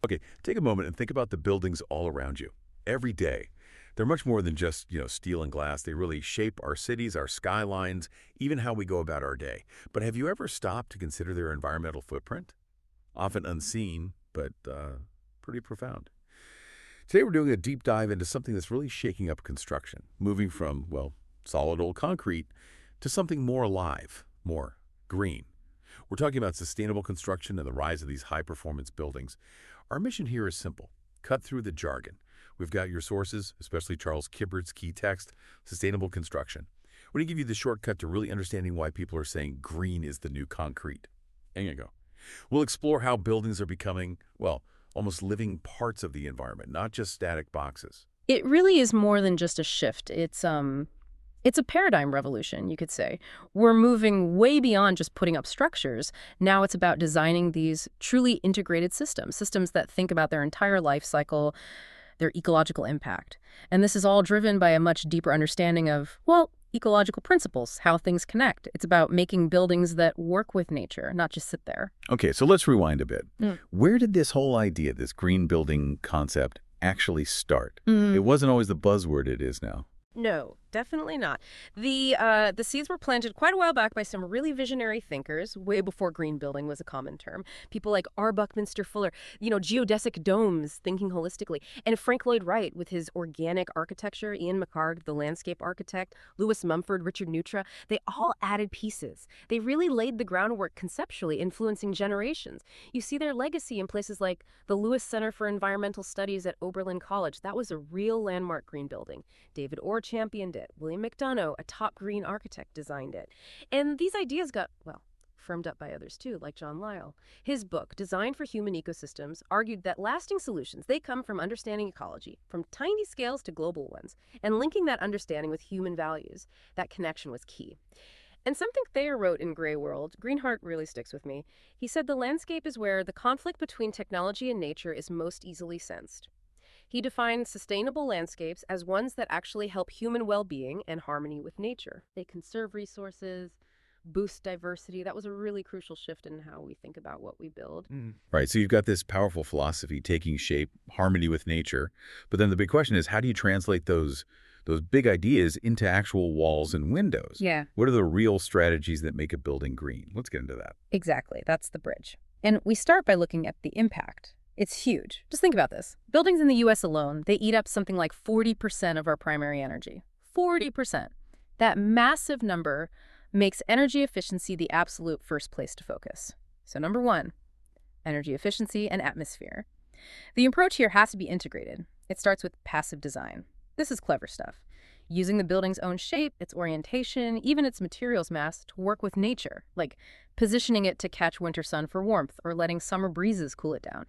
Okay, take a moment and think about the buildings all around you. Every day. They're much more than just, steel and glass. They really shape our cities, our skylines, even how we go about our day. But have you ever stopped to consider their environmental footprint? Often unseen, but pretty profound. Today we're doing a deep dive into something that's really shaking up construction, moving from, well, solid old concrete to something more alive, more green. We're talking about sustainable construction and the rise of these high-performance buildings. Our mission here is simple. Cut through the jargon. We've got your sources, especially Charles Kibbert's key text, Sustainable Construction. We're going to give you the shortcut to really understanding why people are saying green is the new concrete. There you go. We'll explore how buildings are becoming, well, almost living parts of the environment, not just static boxes. It really is more than just a shift. It's a paradigm revolution, you could say. We're moving way beyond just putting up structures. Now it's about designing these truly integrated systems that think about their entire life cycle, their ecological impact. And this is all driven by a much deeper understanding of, well, ecological principles, how things connect. It's about making buildings that work with nature, not just sit there. Okay, so let's rewind a bit. Where did this whole idea, this green building concept, actually start? It wasn't always the buzzword it is now. No, definitely not. The seeds were planted quite a while back by some really visionary thinkers, way before green building was a common term. People like R. Buckminster Fuller, geodesic domes, thinking holistically. And Frank Lloyd Wright with his organic architecture, Ian McHarg, the landscape architect, Lewis Mumford, Richard Neutra, they all added pieces. They really laid the groundwork conceptually, influencing generations. You see their legacy in places like the Lewis Center for Environmental Studies at Oberlin College. That was a real landmark green building. David Orr championed it. William McDonough, a top green architect, designed it. And these ideas got, well, firmed up by others too, like John Lyell. His book, Design for Human Ecosystems, argued that lasting solutions, they come from understanding ecology, from tiny scales to global ones, and linking that understanding with human values. That connection was key. And something Thayer wrote in Grey World, Greenheart really sticks with me. He said the landscape is where the conflict between technology and nature is most easily sensed. He defined sustainable landscapes as ones that actually help human well-being and harmony with nature. They conserve resources, boost diversity. That was a really crucial shift in how we think about what we build. Right, so you've got this powerful philosophy taking shape, harmony with nature. But then the big question is, how do you translate those big ideas into actual walls and windows? Yeah. What are the real strategies that make a building green? Let's get into that. Exactly. That's the bridge. And we start by looking at the impact. It's huge. Just think about this. Buildings in the U.S. alone, they eat up something like 40% of our primary energy. 40%. That massive number makes energy efficiency the absolute first place to focus. So number one, energy efficiency and atmosphere. The approach here has to be integrated. It starts with passive design. This is clever stuff. Using the building's own shape, its orientation, even its materials mass to work with nature, like positioning it to catch winter sun for warmth or letting summer breezes cool it down.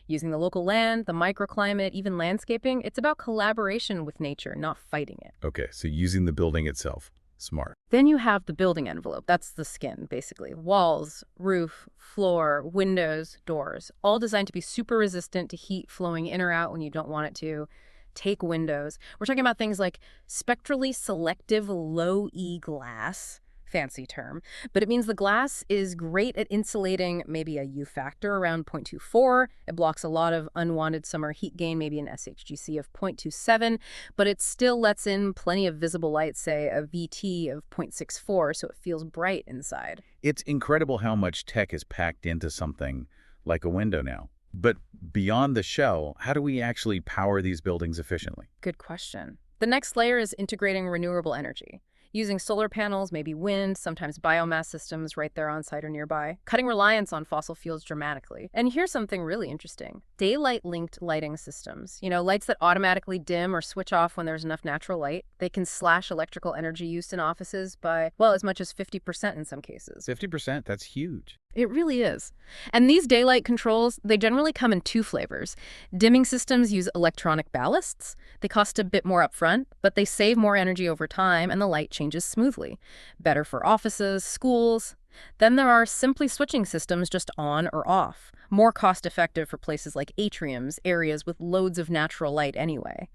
Using the local land, the microclimate, even landscaping, it's about collaboration with nature, not fighting it. Okay, so using the building itself. Smart. Then you have the building envelope. That's the skin, basically. Walls, roof, floor, windows, doors, all designed to be super resistant to heat flowing in or out when you don't want it to. Take windows. We're talking about things like spectrally selective low-E glass, fancy term, but it means the glass is great at insulating maybe a U factor around 0.24. It blocks a lot of unwanted summer heat gain, maybe an SHGC of 0.27, but it still lets in plenty of visible light, say a VT of 0.64, so it feels bright inside. It's incredible how much tech is packed into something like a window now. But beyond the shell, how do we actually power these buildings efficiently? Good question. The next layer is integrating renewable energy. Using solar panels, maybe wind, sometimes biomass systems right there on site or nearby, cutting reliance on fossil fuels dramatically. And here's something really interesting. Daylight-linked lighting systems. Lights that automatically dim or switch off when there's enough natural light. They can slash electrical energy use in offices by, well, as much as 50% in some cases. 50%? That's huge. It really is. And these daylight controls, they generally come in two flavors. Dimming systems use electronic ballasts. They cost a bit more upfront, but they save more energy over time and the light changes smoothly. Better for offices, schools. Then there are simply switching systems just on or off. More cost-effective for places like atriums, areas with loads of natural light anyway.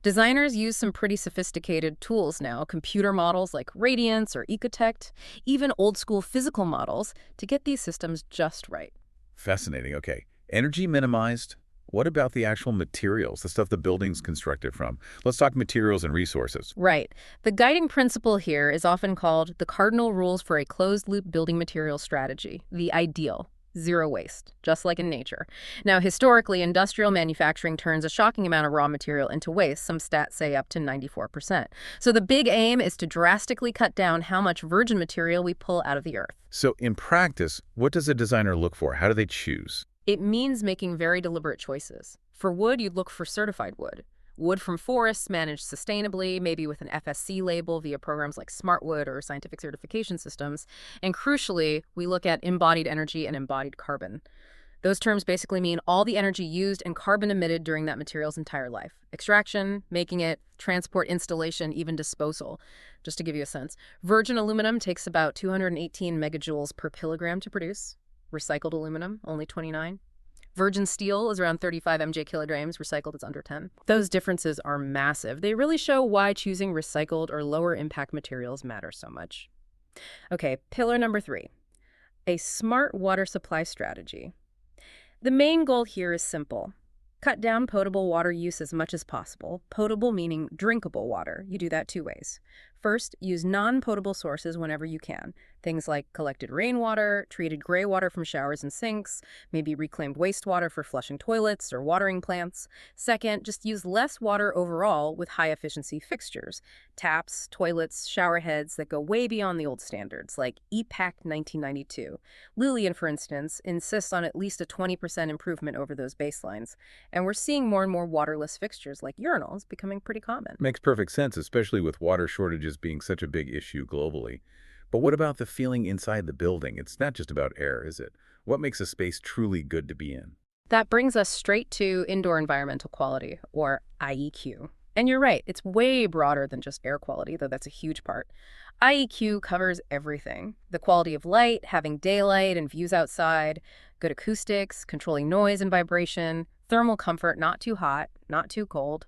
Designers use some pretty sophisticated tools now, computer models like Radiance or Ecotect, even old-school physical models, to get these systems just right. Fascinating. Okay. Energy minimized, What about the actual materials, the stuff the building's constructed from? Let's talk materials and resources. Right. The guiding principle here is often called the cardinal rules for a closed-loop building material strategy, the ideal. Zero waste, just like in nature. Now, historically, industrial manufacturing turns a shocking amount of raw material into waste, some stats say up to 94%. So the big aim is to drastically cut down how much virgin material we pull out of the earth. So in practice, what does a designer look for? How do they choose? It means making very deliberate choices. For wood, you'd look for certified wood. Wood from forests managed sustainably, maybe with an FSC label via programs like SmartWood or scientific certification systems. And crucially, we look at embodied energy and embodied carbon. Those terms basically mean all the energy used and carbon emitted during that material's entire life. Extraction, making it, transport, installation, even disposal. Just to give you a sense, virgin aluminum takes about 218 megajoules per kilogram to produce. Recycled aluminum, only 29. Virgin steel is around 35 mj kilograms, recycled is under 10. Those differences are massive. They really show why choosing recycled or lower impact materials matters so much. Okay, pillar number 3, a smart water supply strategy. The main goal here is simple. Cut down potable water use as much as possible. Potable meaning drinkable water. You do that 2 ways. First, use non-potable sources whenever you can. Things like collected rainwater, treated gray water from showers and sinks, maybe reclaimed wastewater for flushing toilets or watering plants. Second, just use less water overall with high-efficiency fixtures. Taps, toilets, shower heads that go way beyond the old standards, like EPAC 1992. Lillian, for instance, insists on at least a 20% improvement over those baselines. And we're seeing more and more waterless fixtures like urinals becoming pretty common. Makes perfect sense, especially with water shortages being such a big issue globally. But what about the feeling inside the building? It's not just about air, is it? What makes a space truly good to be in? That brings us straight to indoor environmental quality, or IEQ. And you're right, it's way broader than just air quality, though that's a huge part. IEQ covers everything. The quality of light, having daylight and views outside, good acoustics, controlling noise and vibration, thermal comfort, not too hot, not too cold.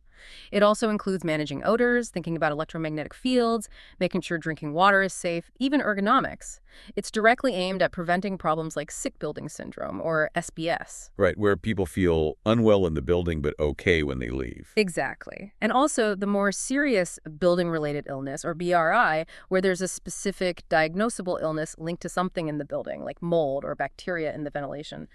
It also includes managing odors, thinking about electromagnetic fields, making sure drinking water is safe, even ergonomics. It's directly aimed at preventing problems like sick building syndrome, or SBS. Right, where people feel unwell in the building but okay when they leave. Exactly. And also the more serious building-related illness, or BRI, where there's a specific diagnosable illness linked to something in the building, like mold or bacteria in the ventilation.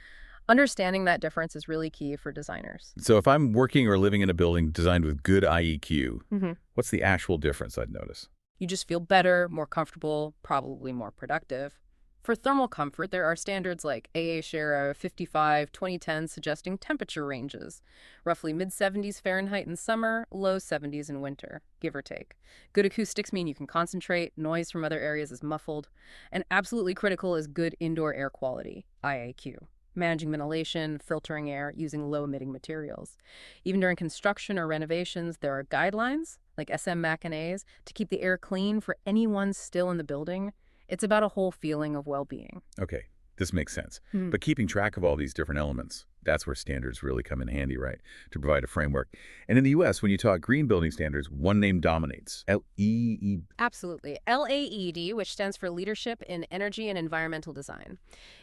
Understanding that difference is really key for designers. So if I'm working or living in a building designed with good IEQ, Mhm. what's the actual difference I'd notice? You just feel better, more comfortable, probably more productive. For thermal comfort, there are standards like AA-Shara 55, 2010 suggesting temperature ranges, roughly mid-70s Fahrenheit in summer, low 70s in winter, give or take. Good acoustics mean you can concentrate, noise from other areas is muffled, and absolutely critical is good indoor air quality, IAQ. Managing ventilation, filtering air, using low-emitting materials. Even during construction or renovations, there are guidelines, like SM-MAC and A's, to keep the air clean for anyone still in the building. It's about a whole feeling of well-being. Okay, this makes sense. Hmm. But keeping track of all these different elements, that's where standards really come in handy, right? To provide a framework. And in the U.S., when you talk green building standards, one name dominates. LEED. Absolutely. LAED, which stands for Leadership in Energy and Environmental Design.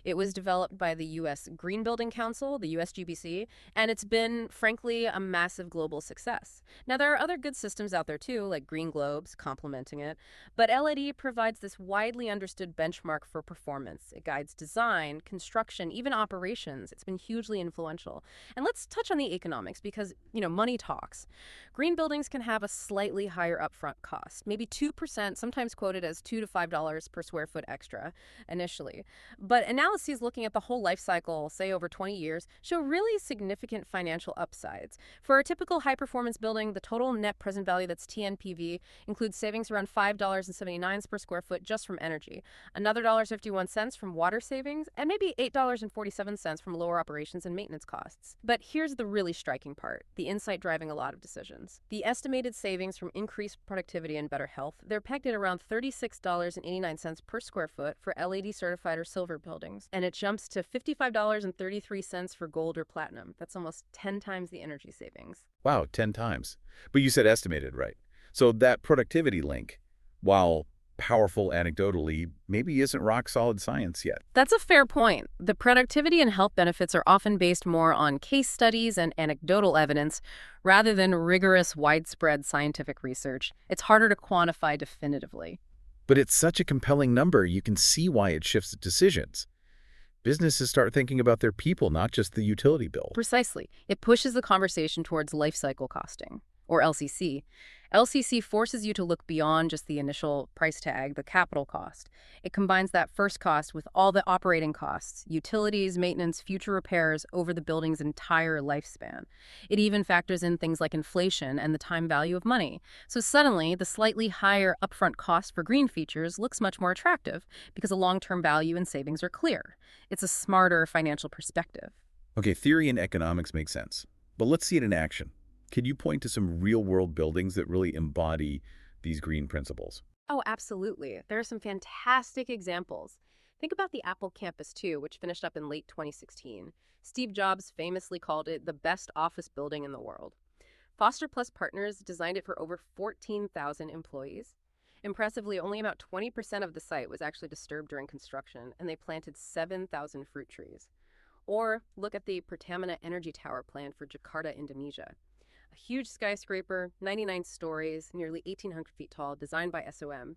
It was developed by the U.S. Green Building Council, the USGBC, and it's been, frankly, a massive global success. Now, there are other good systems out there, too, like Green Globes, complementing it, but LAED provides this widely understood benchmark for performance. It guides design, construction, even operations. It's been hugely influential. And let's touch on the economics because, money talks. Green buildings can have a slightly higher upfront cost, maybe 2%, sometimes quoted as $2 to $5 per square foot extra initially. But analyses looking at the whole life cycle, say over 20 years, show really significant financial upsides. For a typical high-performance building, the total net present value, that's TNPV, includes savings around $5.79 per square foot just from energy, another $1.51 from water savings, and maybe $8.47 from lower operations and maintenance costs. But here's the really striking part, the insight driving a lot of decisions. The estimated savings from increased productivity and better health, they're pegged at around $36.89 per square foot for LEED certified or silver buildings, and it jumps to $55.33 for gold or platinum. That's almost 10 times the energy savings. Wow, 10 times. But you said estimated, right? So that productivity link, while powerful anecdotally maybe isn't rock-solid science yet. That's a fair point. The productivity and health benefits are often based more on case studies and anecdotal evidence rather than rigorous, widespread scientific research. It's harder to quantify definitively. But it's such a compelling number, you can see why it shifts decisions. Businesses start thinking about their people, not just the utility bill. Precisely. It pushes the conversation towards life cycle costing, or LCC. LCC forces you to look beyond just the initial price tag, the capital cost. It combines that first cost with all the operating costs, utilities, maintenance, future repairs over the building's entire lifespan. It even factors in things like inflation and the time value of money. So suddenly, the slightly higher upfront cost for green features looks much more attractive because the long-term value and savings are clear. It's a smarter financial perspective. Okay, theory and economics make sense. But let's see it in action. Can you point to some real-world buildings that really embody these green principles? Oh, absolutely. There are some fantastic examples. Think about the Apple Campus 2, which finished up in late 2016. Steve Jobs famously called it the best office building in the world. Foster Plus Partners designed it for over 14,000 employees. Impressively, only about 20% of the site was actually disturbed during construction, and they planted 7,000 fruit trees. Or look at the Pertamina Energy Tower plan for Jakarta, Indonesia. A huge skyscraper, 99 stories, nearly 1,800 feet tall, designed by SOM.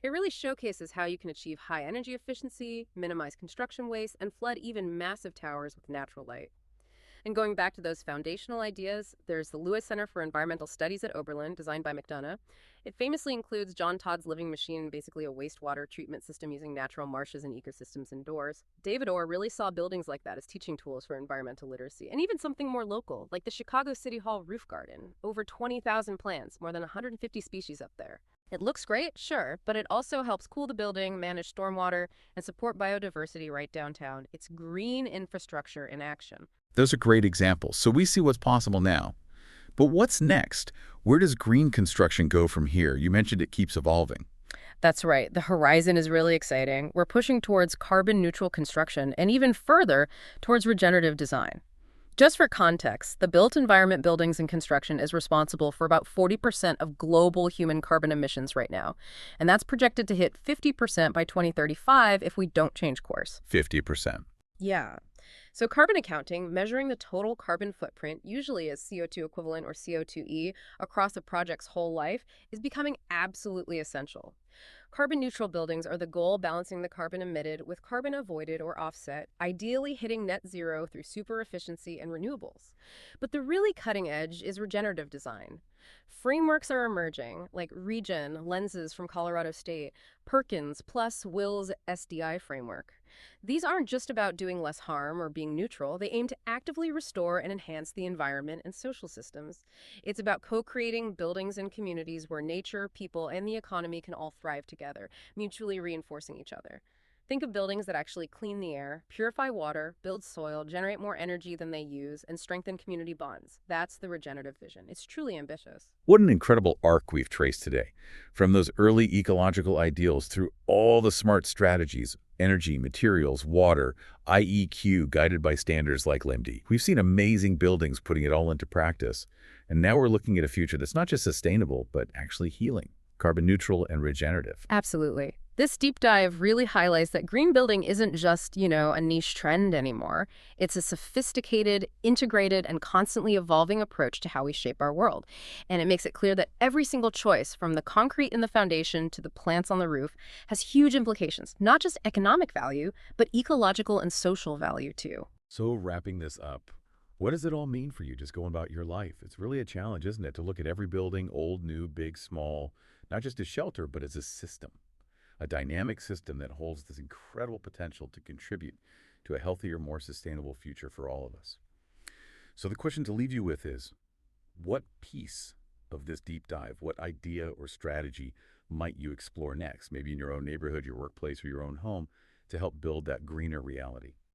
It really showcases how you can achieve high energy efficiency, minimize construction waste, and flood even massive towers with natural light. And going back to those foundational ideas, there's the Lewis Center for Environmental Studies at Oberlin, designed by McDonough. It famously includes John Todd's living machine, basically a wastewater treatment system using natural marshes and ecosystems indoors. David Orr really saw buildings like that as teaching tools for environmental literacy, and even something more local, like the Chicago City Hall roof garden. Over 20,000 plants, more than 150 species up there. It looks great, sure, but it also helps cool the building, manage stormwater, and support biodiversity right downtown. It's green infrastructure in action. Those are great examples. So we see what's possible now. But what's next? Where does green construction go from here? You mentioned it keeps evolving. That's right. The horizon is really exciting. We're pushing towards carbon-neutral construction and even further towards regenerative design. Just for context, the built environment buildings and construction is responsible for about 40% of global human carbon emissions right now. And that's projected to hit 50% by 2035 if we don't change course. 50%. Yeah. So carbon accounting, measuring the total carbon footprint, usually as CO2 equivalent or CO2e, across a project's whole life, is becoming absolutely essential. Carbon neutral buildings are the goal, balancing the carbon emitted with carbon avoided or offset, ideally hitting net zero through super efficiency and renewables. But the really cutting edge is regenerative design. Frameworks are emerging, like Regen, Lenses from Colorado State, Perkins, plus Will's SDI framework. These aren't just about doing less harm or being neutral. They aim to actively restore and enhance the environment and social systems. It's about co-creating buildings and communities where nature, people, and the economy can all thrive together, mutually reinforcing each other. Think of buildings that actually clean the air, purify water, build soil, generate more energy than they use, and strengthen community bonds. That's the regenerative vision. It's truly ambitious. What an incredible arc we've traced today. From those early ecological ideals through all the smart strategies, energy, materials, water, IEQ, guided by standards like LIMD. We've seen amazing buildings putting it all into practice. And now we're looking at a future that's not just sustainable, but actually healing, carbon neutral and regenerative. Absolutely. This deep dive really highlights that green building isn't just, a niche trend anymore. It's a sophisticated, integrated, and constantly evolving approach to how we shape our world. And it makes it clear that every single choice, from the concrete in the foundation to the plants on the roof, has huge implications, not just economic value, but ecological and social value too. So wrapping this up, what does it all mean for you just going about your life? It's really a challenge, isn't it, to look at every building, old, new, big, small, not just as shelter, but as a system. A dynamic system that holds this incredible potential to contribute to a healthier, more sustainable future for all of us. So the question to leave you with is, what piece of this deep dive, what idea or strategy might you explore next, maybe in your own neighborhood, your workplace, or your own home, to help build that greener reality?